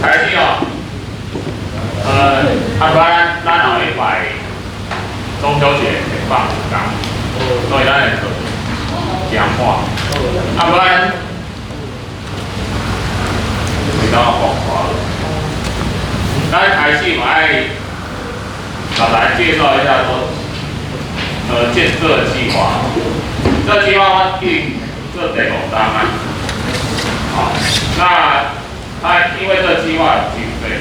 台积哦，不然咱后礼拜中秋节会放假，所以咱会做强化。不然，你刚刚讲话了，咱台积嘛爱，来介绍一下说，建设计划。这计划我定这第5章啊。好，那因为这计划有经费，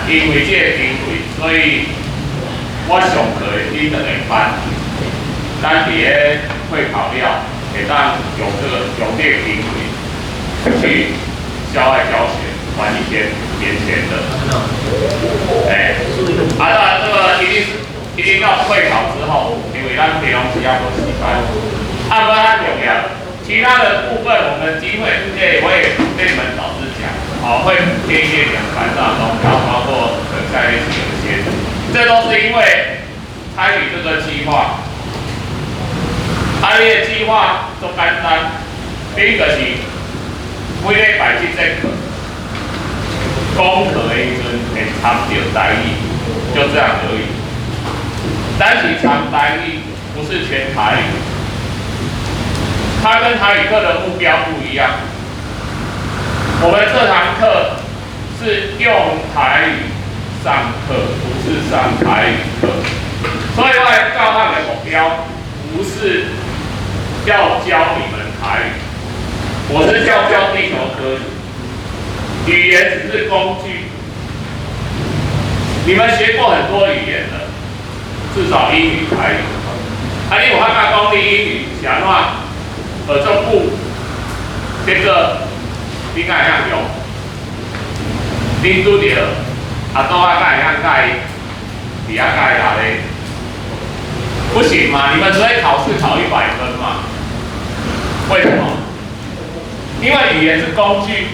因为这个经费，所以我上课的2个班，咱伫个会考了，会当用这个经费去校外教学，玩一天免钱的。这个一定要会考之后，因为咱内容是要有时间，不然重要。其他的部分，我们机会，我也跟你们老师讲，会编一些2班当中，然后包括下列几个些，这都是因为参与这个计划。这个计划做简单，第一个是每礼拜7节课，讲课的时阵会参照台语，就这样而已。但是参台语不是全台语。它跟台语课的目标不一样。我们这堂课是用台语上课，不是上台语课。所以我教他的目标不是要教你们台语，我是教地球科学。语言只是工具。你们学过很多语言了，至少英语、台语。你有法讲你英语是安怎？这部这个你敢会晓用？你拄到倒敢会晓改？底下改哪嘞？不行嘛！你们只会考试考100分嘛？为什么？因为语言是工具，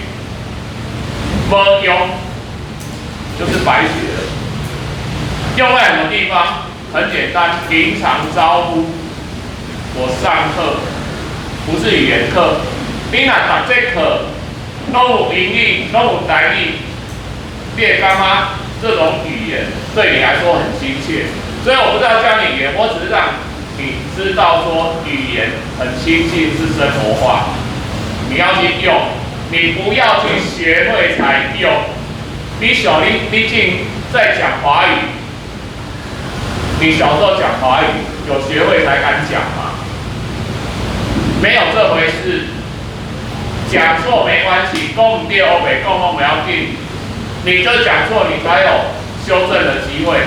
没用就是白学了。用在什么地方？很简单，平常招呼。我上课。不是语言课，你若读这课，都有英语，都有台语，你会感觉这种语言对你来说很亲切。所以我不是要教你语言，我只是让你知道说语言很亲近，是生活化，你要去用，你不要去学会才用。你毕竟在讲华语，你小时候讲华语，有学会才敢讲嘛。没有这回事，讲错没关系，讲不对欧北讲不要紧，你就讲错，你才有修正的机会。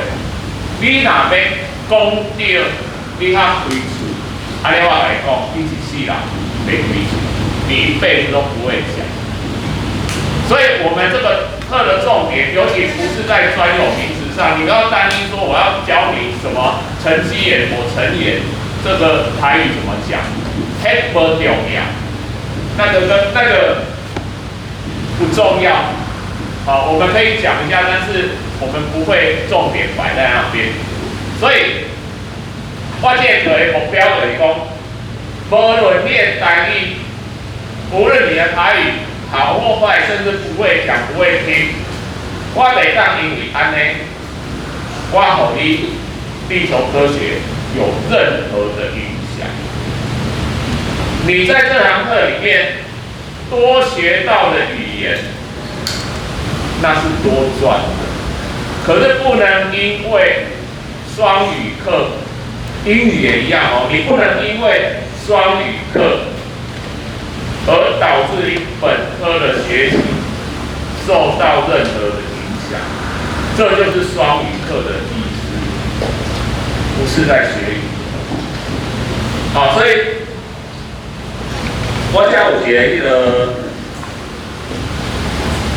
你若要讲对，你较开嘴，我来讲，你一世人袂开嘴，你一辈子都不会讲。所以我们这个课的重点，尤其不是在专有名词上，你不要担心说我要教你什么沉积眼、抹尘眼，这个台语怎么讲？很不重要，那个不重要。好，我们可以讲一下，但是我们不会重点摆在那边。所以，我这个课的目标就是讲，无论你的台语，无论你的台语好或坏，甚至不会讲、不会听，我袂当因为安尼，我互你地球科学有任何的影响。你在这堂课里面多学到的语言，那是多赚的。可是不能因为双语课，英语也一样哦，你不能因为双语课而导致你本科的学习受到任何的影响。这就是双语课的意思，不是在学语。好，所以。我下午写迄个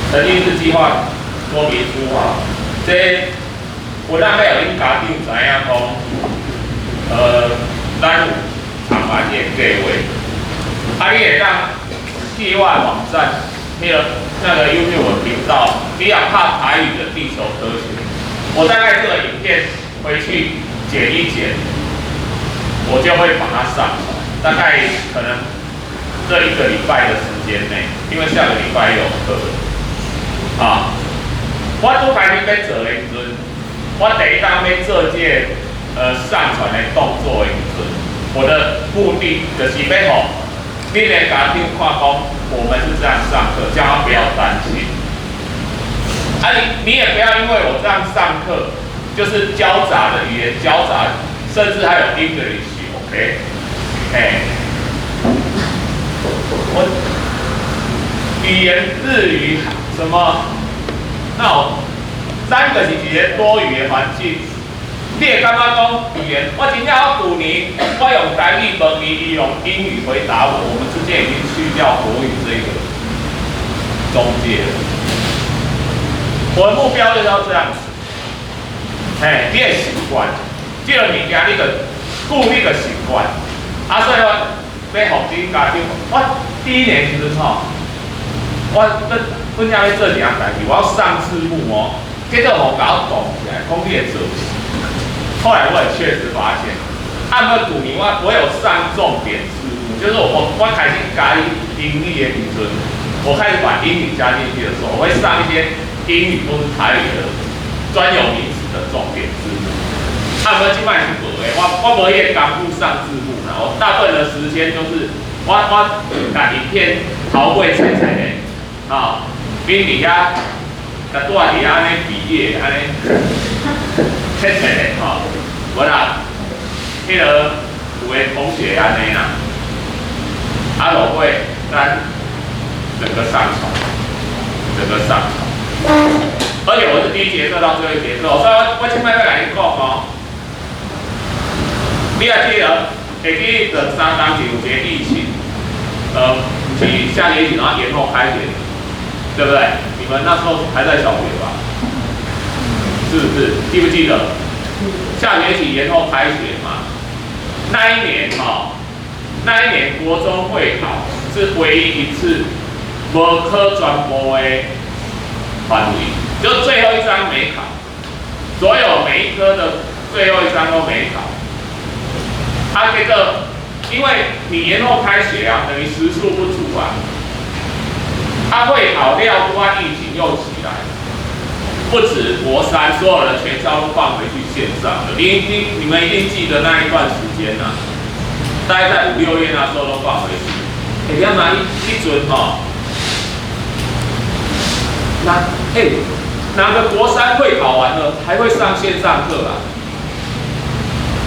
沉浸式计划说明书这我大概有恁家长知影讲，咱有长版的计划，你会当去我的网站，那个 YouTube 频道，你要看台语的地球科学，我大概这个影片回去剪一剪，我就会把它上传，大概可能。这1个礼拜的时间内，因为下个礼拜有课，啊，我拄开始要做的时阵，我第一当要做这上传的动作的时阵，我的目的就是要吼，你的家庭看讲，我们是这样上课，叫他不要担心。啊，你也不要因为我这样上课，就是交杂的语言交杂，甚至还有 English，OK？ 我语言日语什么，那我3个是一个多语的环境。你会感觉讲语言，我真正去年我用台语问伊，伊用英语回答我，我们之间已经去掉国语这个中介了。我的目标就是要这样子，你的习惯，这个物件你就固你个习惯，所以我要互你家长，我第一年其实我本来要做一件代志，我要上字幕哦，结果甲我动起来，讲你会做。后来我也确实发现，按个古年我有上重点字幕，就是我开始改英语的时阵，我开始把英语加进去的时候，我会上一些英语或是台语的专有名词的重点字幕。按个即摆是无的，我无迄个功夫上字幕啦，我大部分的时间就是我把影片头尾切切的，比底下，甲住底下安尼比耶安尼。切切的无啦，迄个有个同学安尼啦，落尾咱整个上传，而且我是第一节课到最后一节课，所以我现在要来你讲哦，你还记得会记得当时有一个疫情，是下学期然后延后开学，对不对？你们那时候还在小学吧？是不是？记不记得？下学期延后开学嘛？那一年国中会考是唯一一次无科全部的范围，就最后一章没考，所有每一科的最后一章都没考。这个因为你延后开学等于时数不足啊。会考料不然疫情又起来。不止国3，所有的全校都放回去线上了。你们一定记得那一段时间啊，大概在5、6月那时候都放回去。你看嘛，一准哪个国3会考完了还会上线上课啊？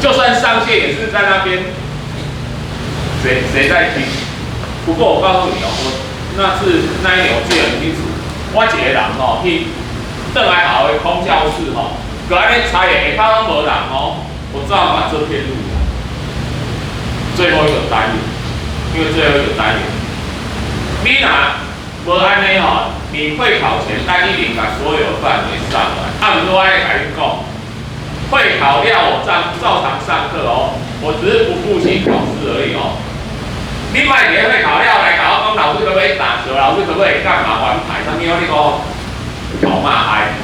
就算上线也是在那边，谁在听？不过我告诉你那一年我记得很清楚，我一个人去。邓来好的空教室搁安尼猜的，下骹拢无人我只好把这片录最后一个单元，因为最后一个单元，你若无安尼你会考前单一定把所有范围上完。不过我爱甲你讲，会考料我照常上课我只是不复习考试而已你卖你的会考料来搞，讲老师可不可以打球？老师可不可以干嘛玩牌？上面有那个。搞骂嗨，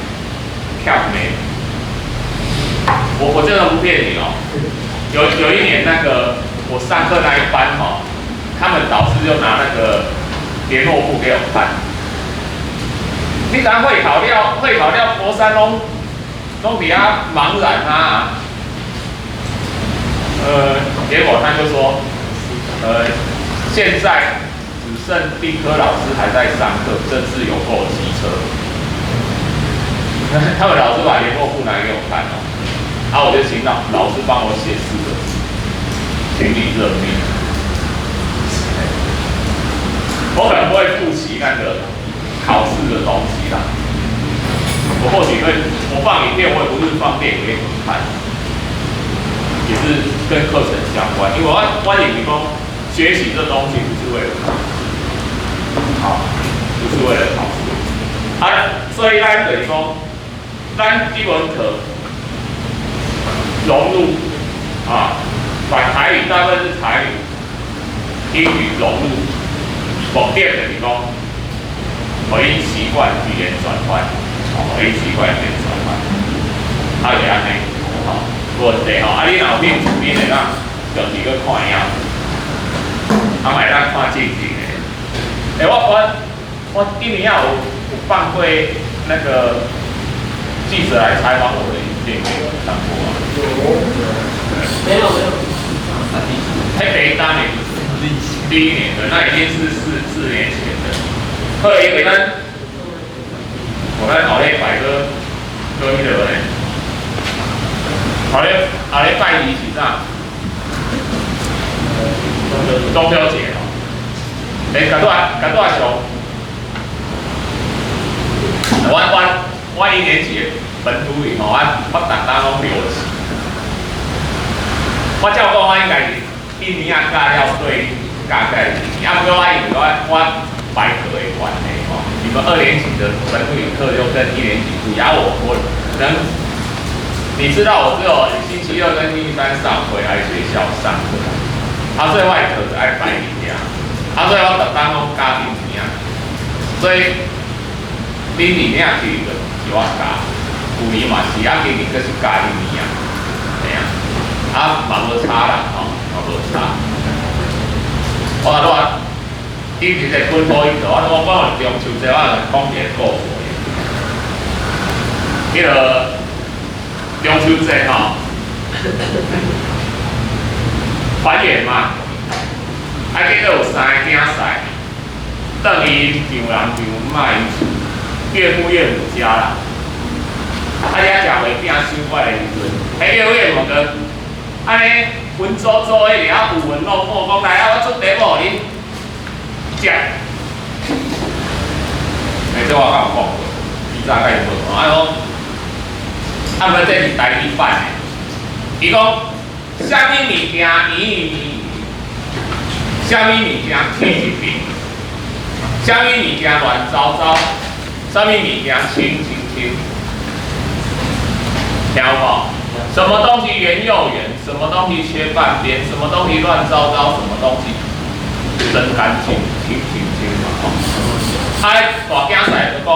跳没？我真的不骗你有一年我上课那一班他们导师就拿那个联络簿给我看。你咱会考料国3都比较茫然结果他就说，现在只剩地科老师还在上课，真是有够机车。他们老师把联络簿拿给我看我就请老师帮我写4个字，请你认命。我可能不会复习那个考试的东西啦，我或许会，我放影片，我也不是放电影给你们看，也是跟课程相关，因为我认为说学习这东西不是为了考试，不是为了考试，所以咱等于说。咱基本课融入把台语大部分是台语、英语融入，目的就是讲，互因习惯语言转换，互因习惯语言转换，就安尼，无问题你若有兴趣，你会当就是去看影，嘛会当看正经的。我今年有放会那个记者来采访我的影片给我看过啊？没有。台北当年第一年的，那已经是4年前的。后来一个人，我们后咧摆个迄个咧，后咧拜二是啥？中秋节哦。甲多上，我1年级本土语吼，我逐当拢留起。我照讲我应该是1年教了对教在2年，不过我因为我排课的关系吼，你们2年级的本土语课就跟1年级不一样，我能，你知道我只有星期2跟星期3上回来学校上课，所以我课是爱排2天，所以我逐当拢教2年，所以恁2年去就是我教，旧年嘛是，今年佫是教1年，嘿啊，嘛无差啦，吼，嘛无差。我以前在本土语课，我中秋节我讲一个故事。迄个中秋节吼，团圆嘛，记得有3个囝婿，等于丈人丈妈因厝，岳父岳母家啦。遐食袂饼伤怪的时阵，岳父岳母个安尼文绉绉的，然后有文弄墨，讲来我出题目恁食。这我敢有讲过，以前甲伊无讲，不这是台语版的。伊讲，啥物物件啥物物件天一平，啥物物件乱糟糟，啥物物件清清清，听有无？什么东西圆又圆，什么东西缺半边，什么东西乱糟糟，什么东西真干净，清清清嘛。大囝婿就讲，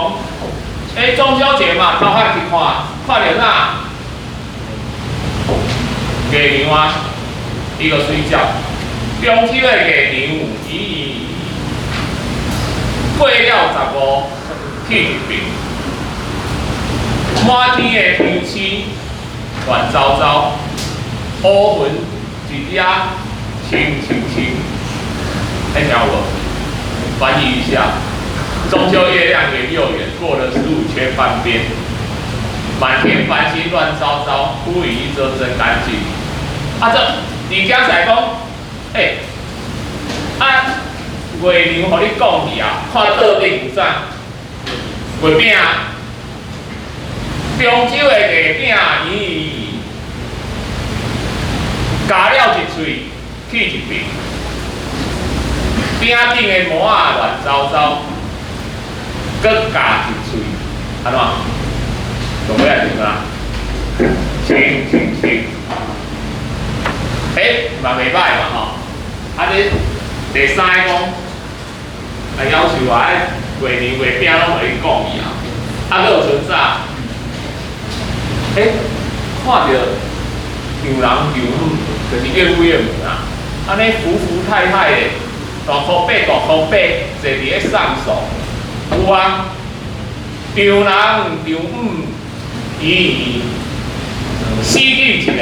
中秋节嘛，偷仔去看热闹，月娘啊，伊就睡觉。中秋的月娘，过了15去一边，满天的天星乱糟糟，乌云一只清清清，听有无？翻译一下。中秋月亮圆又圆，过了15缺半边，满天繁星乱糟糟，乌云一遮真干净。这你家仔讲，月娘互你讲去啊，看倒顶有啥？月饼，中秋的月饼，加了一喙去一边，饼顶的膜乱糟糟。搁加一喙，安怎？用尾来听啦，清清清，嘛袂歹嘛吼。第3个讲，要求我月娘月饼拢互你讲伊啊。搁有剩啥？看着丈人丈母，就是岳父岳母啦。安尼服服太太的，大箍背大箍背，坐伫咧上手。有啊，丈人丈母，死去一个，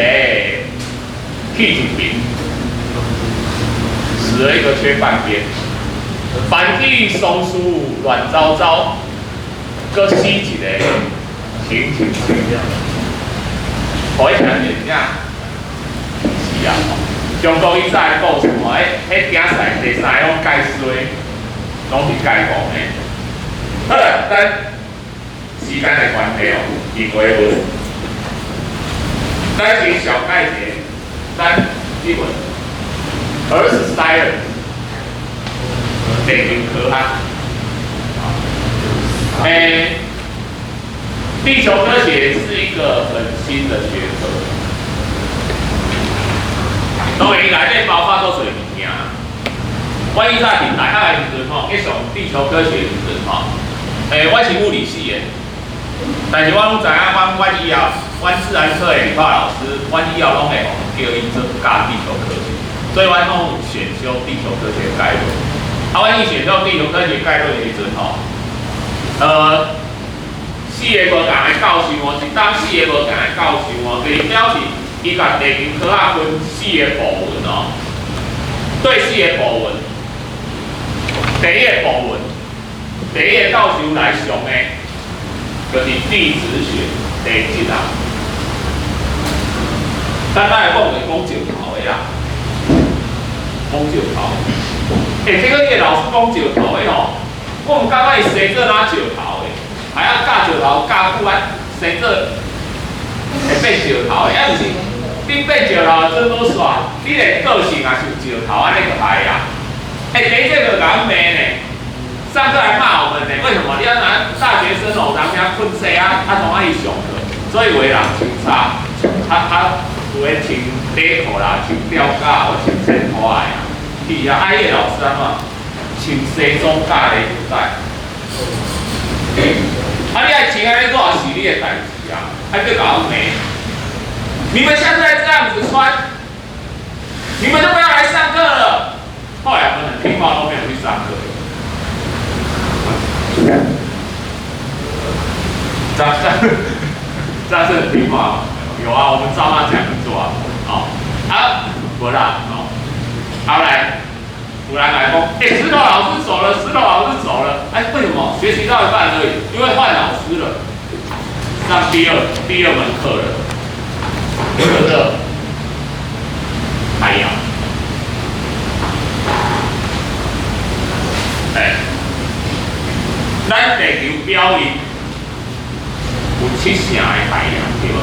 去一边，死了一个缺半边，板地松树乱糟糟，搁死一个，清清清。互伊听见影，是啊，中国以前的故事吼，迄囝婿第3个拢介衰，拢是介讲的。好了，咱时间的关系哦，因为咱先小概念，咱基本Earth Science 地球科学，地球科学是一个很新的学科，当然内底包括做侪物件。我以前伫大学的时阵吼，去上地球科学的时阵吼。我是物理系的，但是我拢知影，阮以后，阮自然科的理化老师，阮以后拢会叫伊做教地球科学，所以阮拢选修地球科学概论。阮伊选修地球科学概论的时阵吼， 4个无共的教授哦，一档4个无共的教授哦，就是表示伊甲地球科学分4个部分哦，对4个部分。第一个部分，第一个教授来上的，就是地质学第1项。咱来讲就是讲石头的啦，讲石头。这个叶老师讲石头的吼，我唔感觉伊生做哪石头的，还要教石头教久啊，生做会变石头的，啊毋是，你变石头真好耍，你的个性也像石头安尼就来啊。第一个就讲骂呢，上课来骂我们呢，为什么你要拿大学生哦，人家困死啊，从哪里上课？所以为人穿差，他有诶穿短裤啦，穿吊架，或穿衬拖的啊。是啊，啊，迄个老师啊嘛，穿西装架的就在。啊，你爱穿安尼，我也是你的代志啊，还去搞骂。你们现在这样子穿，你们就不要来上课了。后来我们很听话，都没有去上课。这样是很听话吗？有啊，我们照他讲去做啊。哦，啊，不啦，哦，好来，突然来说，石头老师走了，石头老师走了，哎，为什么？学习到一半而已，因为换老师了，上第二门课了，这个海洋。咱地球表面有7成的海洋，对无？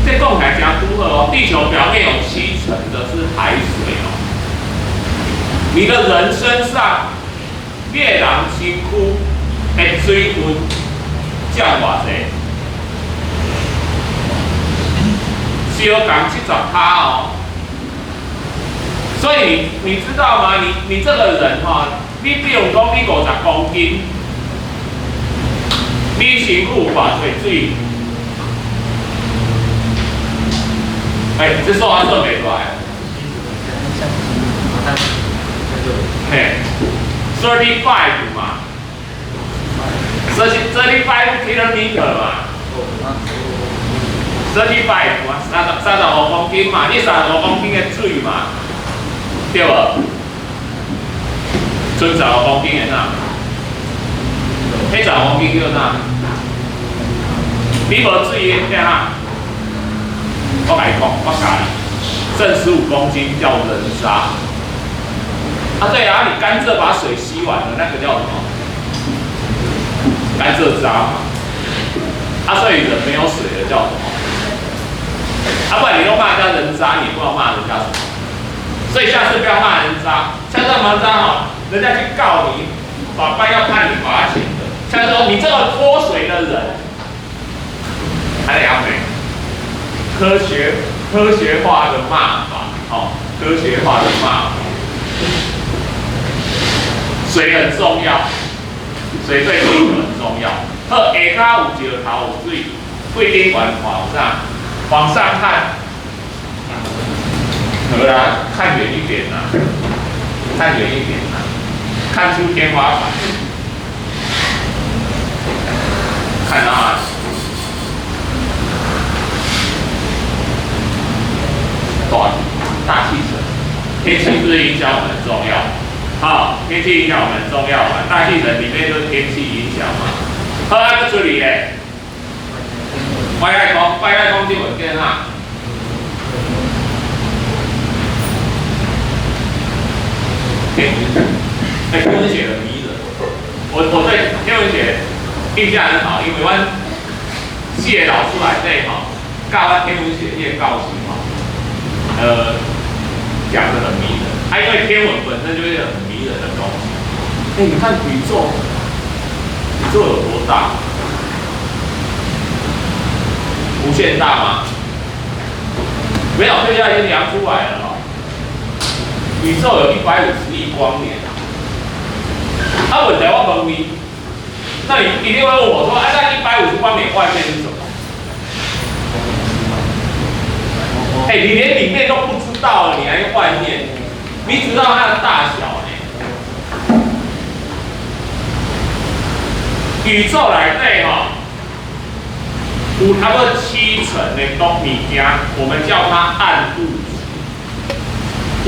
这讲起来真符合哦。地球表面有7成的是海水哦。你的人身上，月人身躯的水温降偌济？小降70%哦。所以你知道吗？你这个人哈、你比如讲你50公斤，你身躯有偌侪水？这数还算袂出来。嘿，35嘛，35 kilometer 嘛，35嘛，35公斤嘛，你35公斤的水嘛。对无？剩15公斤的哪？迄15公斤叫哪？你无水的叫哪？我甲你讲，我教你，剩15公斤叫人渣。啊，对啊，你甘蔗把水吸完了，那个叫什么？甘蔗渣嘛。啊，所以人没有水的叫什么？啊，不然你都骂人家人渣，你不知道骂人家什么？所以下次不要骂人渣，下次骂人渣哈，人家去告你，法官要判你罚钱的。下次说你这个脱水的人，还得要美，科学化的骂法，哦，科学化的骂法。水很重要，水对地球很重要。好，下骹有石头有水，贵宾馆往上看。好啦，看远一点啦，看远一点啦，看出天花板，看到哪里？大气层，天气是不是影响我们很重要？好，天气影响我们很重要嘛，大气层里面就是天气影响嘛。好，那个处理嘞，外太空就稳定啊。天文学的迷人，我对天文学印象很好，因为阮系的老师来对吼，教阮天文学业教授吼，讲得很迷人。因为天文本身就是很迷人的东西。你看宇宙有多大？无限大吗？没有，科学家已经量出来了哦。宇宙有150亿光年。问题我问你，那你一定会问我说，那150光年外面是什么？你连里面都不知道了，你还外面？你只知道它的大小呢？宇宙内底有差不多70%的东物件，我们叫它暗物质。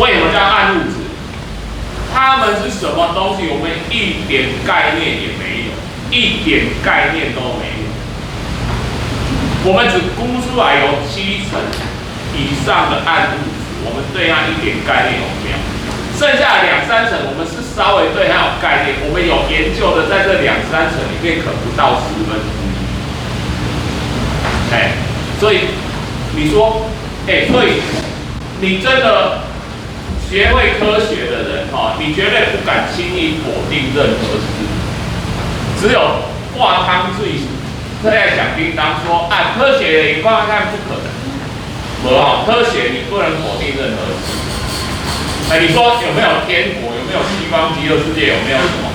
为什么叫暗物质？它们是什么东西？我们一点概念也没有，一点概念都没有。我们只估出来有70%以上的暗物质，我们对它一点概念都没有。剩下的2-3%，我们是稍微对它有概念，我们有研究的，在这2-3%里面可不到1/10。所以你说，所以你真的学会科学的人你绝对不敢轻易否定任何事。只有挂汤水在讲叮当说科学你光看不可能，科学你不能否定任何事。你说有没有天国？有没有西方极乐世界？有没有什么？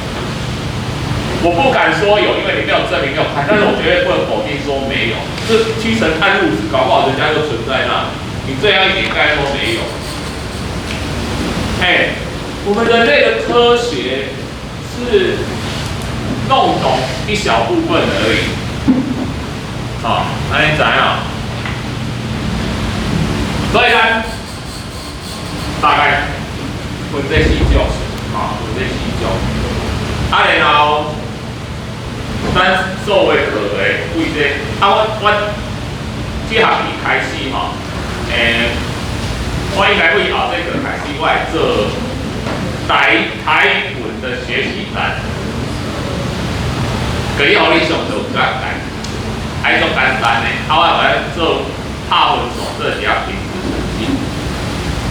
我不敢说有，因为你没有证明，没有看，但是我绝对不能否定说没有。这70%暗物质，搞不好人家就存在那，你这样一点概念都没有。我们人类的科学是弄懂一小部分而已。那你怎样？所以呢，大概分这4种，分这4种。然后。咱作为课的为这我这学期开始我应该为后这个开始，我来做台文的学习单，可以互你上做简单，还做简单的，我来做帕文手册加平时成绩。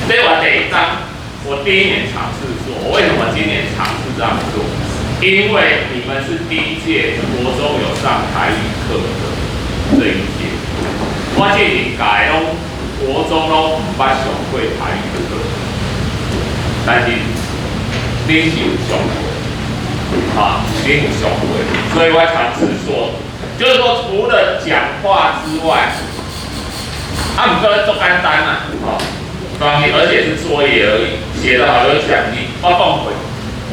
这我第1章，我第1年尝试做，我为什么今年尝试这样做？因为你们是第1届国中有上台语课的这一届，我这一届拢国中拢唔捌上过台语课，但是你是有上过，你有上过，所以我尝试说，就是说除了讲话之外，唔过做简单而且是作业而已，写得好有奖励，我放回。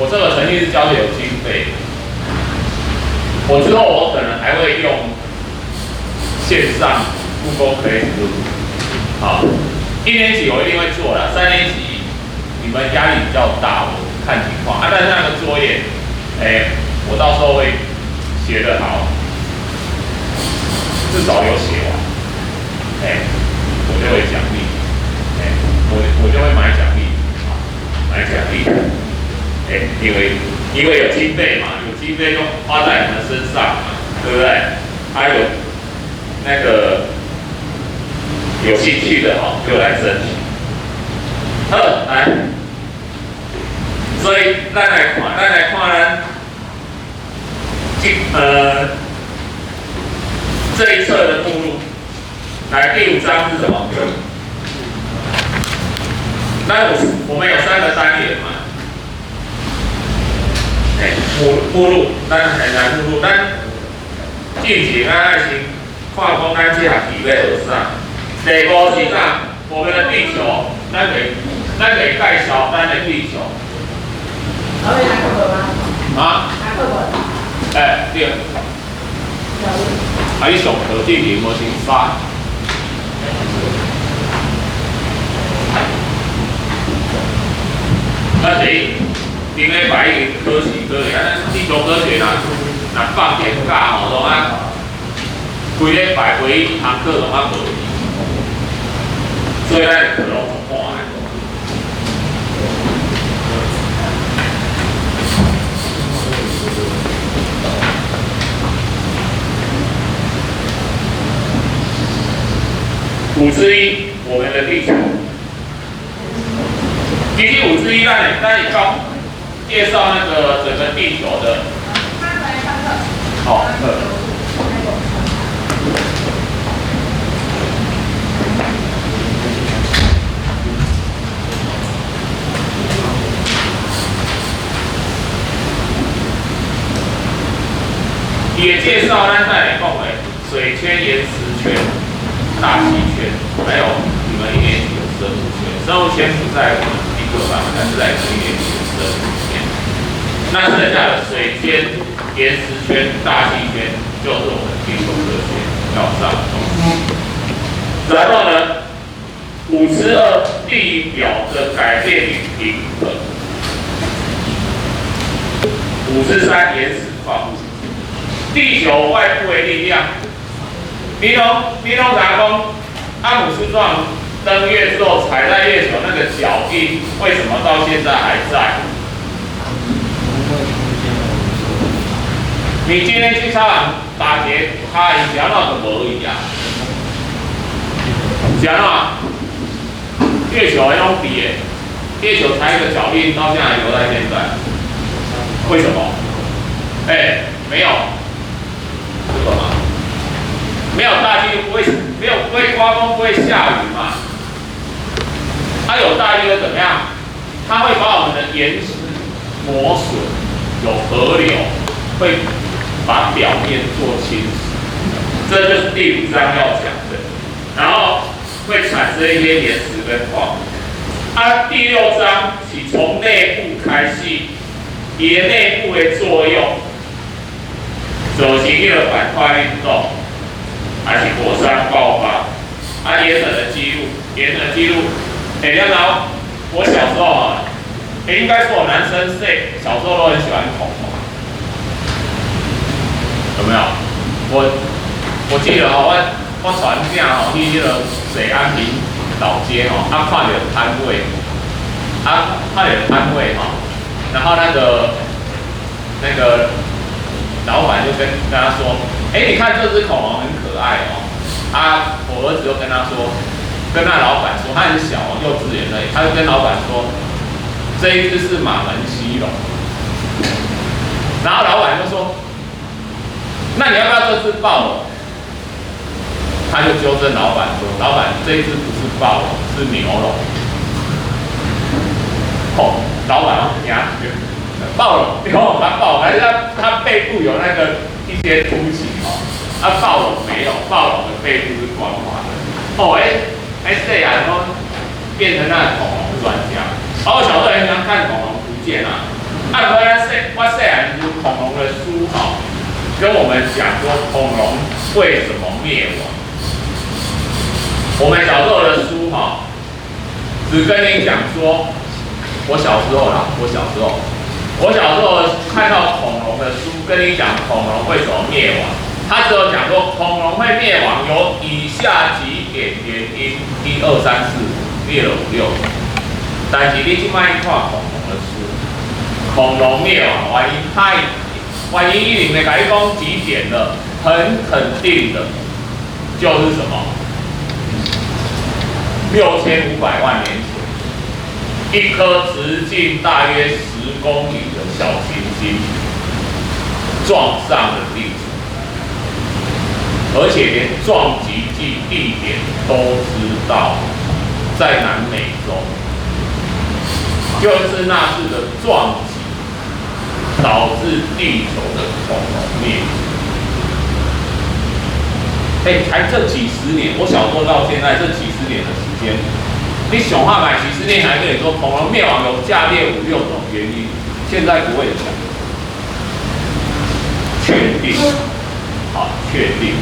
我这个成绩是交的有经费，我之后我可能还会用线上 Google Classroom， 1年级我一定会做啦，3年级你们压力比较大，我看情况但是那个作业，我到时候会写得好，至少有写完，我就会奖励，我就会买奖励，买奖励。因为有经费嘛，有经费就花在你们身上嘛，对不对？还有那个有兴趣的就来争取。来，所以咱来看这一册的目录，来第5章是什么？我们有3个单元嘛。目录，咱来目录，咱进行爱心看讲咱这学期要学啥。第5是啥？我们的地球，咱可以介绍咱的地球。老师拿课本吗？拿课本。对。你上课进行无先发？顶礼拜已经科学，地球科学若放年假拢规礼拜唯一1堂课拢无去，所以咱的课拢足满的。5之1，我们的地球。其实5之1，咱也讲介绍那个整个地球的。也介绍咱带来讲的水圈、岩石圈、大气圈，还有你们1年级的生物圈。生物圈不在我们1课班，但是在1年级的生物圈。那剩下的水圈、岩石圈、大气圈就是我们地球这些要上的东西。然后呢，52地表的改变与平衡，53岩石矿物，地球外部的力量。你拢查讲，阿姆斯壮登月之后踩在月球那个脚印，为什么到现在还在？你今天去操场打劫，他以前那个无一样，是安怎？月球那种比的，月球踩一个脚印，到现在还留在现在，为什么？没有这个嘛。没有大气不会刮风，不会下雨嘛。它有大气会怎么样？它会把我们的岩石磨损，有河流会把表面做侵蚀，这就是第5章要讲的。然后会产生一些岩石跟矿。第6章是从内部开始，伊的内部的作用，就是迄个板块运动。还是火山爆发，岩层的记录，然后我小时候啊，应该是我男生小时候都很喜欢恐龙，有没有？我记得我传囝去迄个西安平老街看到摊位，然后那个老板就跟他说。你看这只恐龙很可爱哦。我儿子就跟他说，跟那老板说，他很小幼稚园而已，他就跟老板说，这一只是马门溪龙。然后老板就说，那你要不要这只暴龙？他就纠正老板说，老板这一只不是暴龙，是牛龙。老板暴龙，牛龙它暴龙，还是它背部有那个。一些凸起暴龙没有，暴龙的背部是光滑的。这样都变成那个恐龙专家。我小时候很喜欢看恐龙图鉴啊。我细汉读恐龙的书跟我们讲说恐龙为什么灭亡。我们小时候的书只跟你讲说，我小时候看到恐龙的书，跟你讲恐龙为什么灭亡，他只有讲说恐龙会灭亡有以下几点原因，1、2、3、4列了5、6。但是你去卖看恐龙的书，恐龙灭亡原因里面改讲几点了，很肯定的，就是什么？6500万年前。一颗直径大约10公里的小行星撞上了地球，而且连撞击地点都知道，在南美洲。就是那次的撞击导致地球的恐龙灭绝。才这几十年，我小时候到现在这几十年的时间。你想看买几十年还跟你说恐龙灭亡有下列5、6种原因，现在不会讲，确定，确定。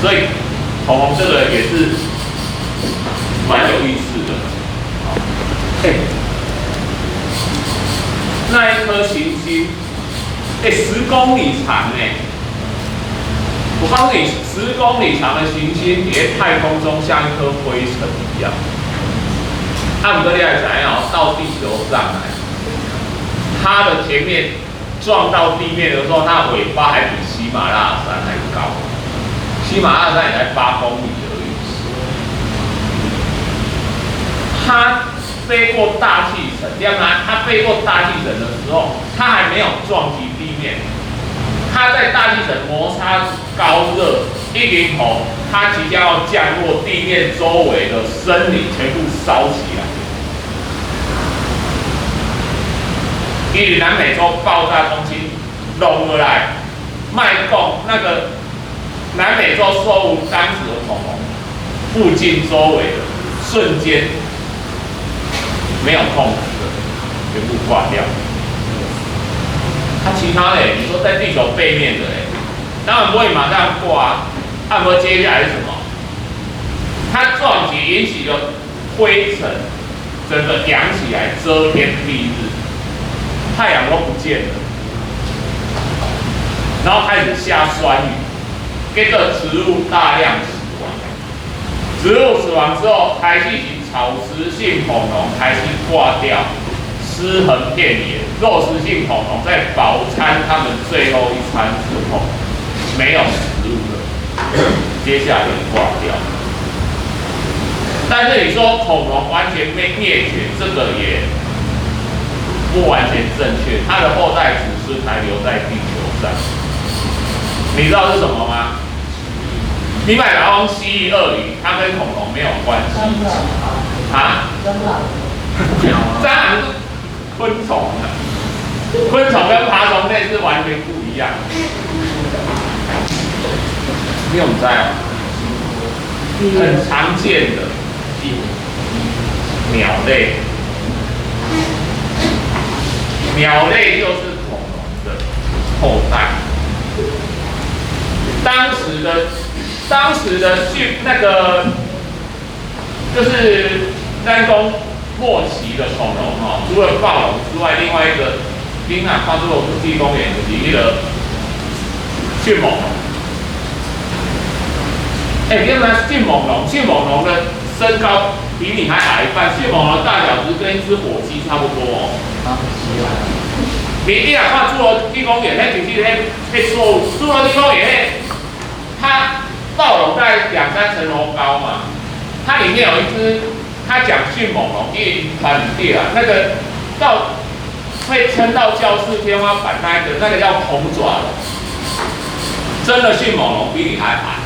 所以恐龙这个也是蛮有意思的。那一颗行星，10公里长我告诉你，10公里长的行星在太空中像一颗灰尘一样。不过你还想要到地球上来，它的前面撞到地面的时候，它的尾巴还比喜马拉雅山还高。喜马拉雅山也才8公里而已。它飞过大气层，它飞过大气层的时候，它还没有撞击地面。它在大气层摩擦高热，一淋头，它即将要降落地面周围的森林全部烧起来。南美洲爆炸中心弄过来，卖供那个南美洲受当时的恐龙附近周围的瞬间没有控制的，全部挂掉。其他的，你说在地球背面的当然不会马上过啊。按摩接下来是什么？它撞击引起的灰尘，整个扬起来遮天蔽日，太阳都不见了，然后开始下酸雨，跟着植物大量死亡。植物死亡之后，排气型草食性恐龙开始挂掉，尸横遍野。肉食性恐龙在饱餐它们最后一餐之后，没有食物了，接下来挂掉。但是你说恐龙完全被灭绝，这个也不完全正确，它的后代子孙还留在地球上。你知道是什么吗？你买的翁蜥蜴、鳄鱼，它跟恐龙没有关系。啊？蟑螂是昆虫啊，昆虫跟爬虫类是完全不一样。你有唔知哦？很常见的鸟类，鸟类就是恐龙的后代。当时的那个就是山东末期的恐龙哦，除了暴龙之外，另外一个滨海跨侏罗世纪公园的一个迅猛龙。原来迅猛龙的身高比你还矮一半，迅猛龙的大小只跟一只火鸡差不多哦。你若看侏罗纪公园，迄就是迄侏罗纪公园它暴龙在2-3层楼高嘛，它里面有一只，它讲迅猛龙，因为很低啊，那个会撑到教室天花板那个叫铜爪龙，真的迅猛龙比你还矮。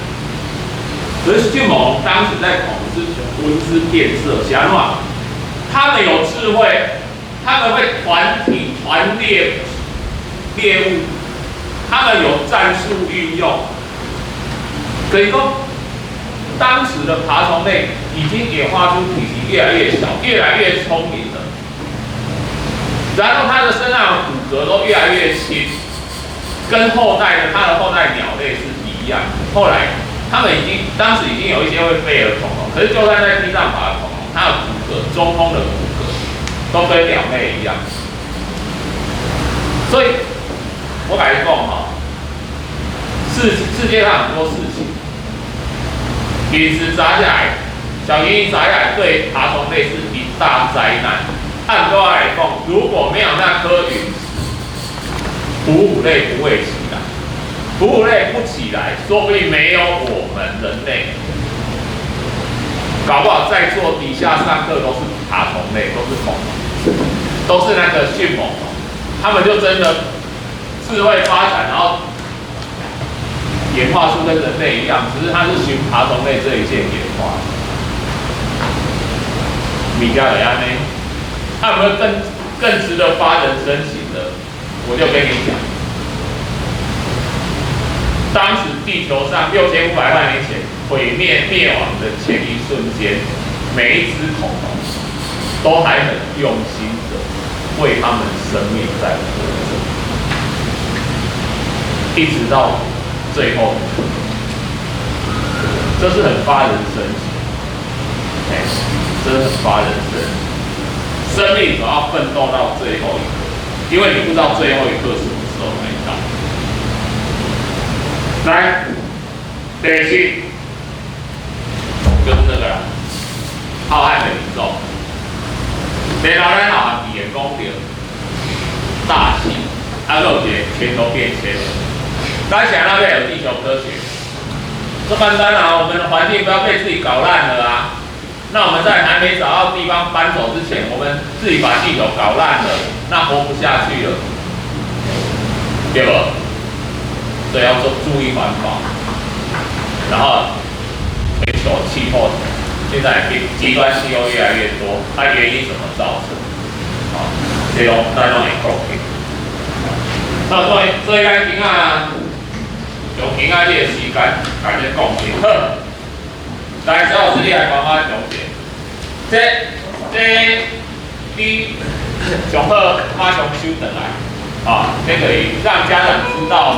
可是迅猛龙当时在恐龙是闻之变色，想嘛，他们有智慧，他们会团体团猎猎物，他们有战术运用。所以说，当时的爬虫类已经演化出体型越来越小、越来越聪明了，然后它的身上的骨骼都越来越轻，跟它的后代鸟类是一样。后来当时已经有一些会飞的恐龙，可是就算在地上爬的恐龙，它的骨骼中空的骨骼都跟鸟类一样。所以，我跟你讲哈，世界上很多事情。陨石砸下来，小行星砸下来，对爬虫类是一大灾难。按照来讲，如果没有那颗陨石，哺乳类不会起来。哺乳类不起来，说不定没有我们人类，搞不好在座底下上课都是爬虫类，都是恐龙，都是那个迅猛龙，他们就真的智慧发展，然后演化出跟人类一样，只是它是循爬虫类这一线演化。米加里安呢？有没有更值得发人深省的？我就跟你讲，当时地球上6500万年前毁灭灭亡的前一瞬间，每一只恐龙都还很用心的为他们生命在活着，一直到最后，这是很发人深省，真的很发人深省。生命总要奋斗到最后一刻，因为你不知道最后一刻什么时候会到。来，第7就是那个浩瀚的宇宙。然后咱老阿弟也讲到大气，有一个全球变迁。咱想要有地球科学，这简单啊，我们的环境不要被自己搞烂了啊。那我们在还没找到地方搬走之前，我们自己把地球搞烂了，那活不下去了，对不？所以要注意环保。然后，全球气候现在极端气候越来越多，它原因怎么造成？这种咱拢会讲的。那所以咱今仔用今仔日的时间，来先讲清楚。来，小老师，你来帮我总结。这你上好马上收回来。啊，这个让家长知道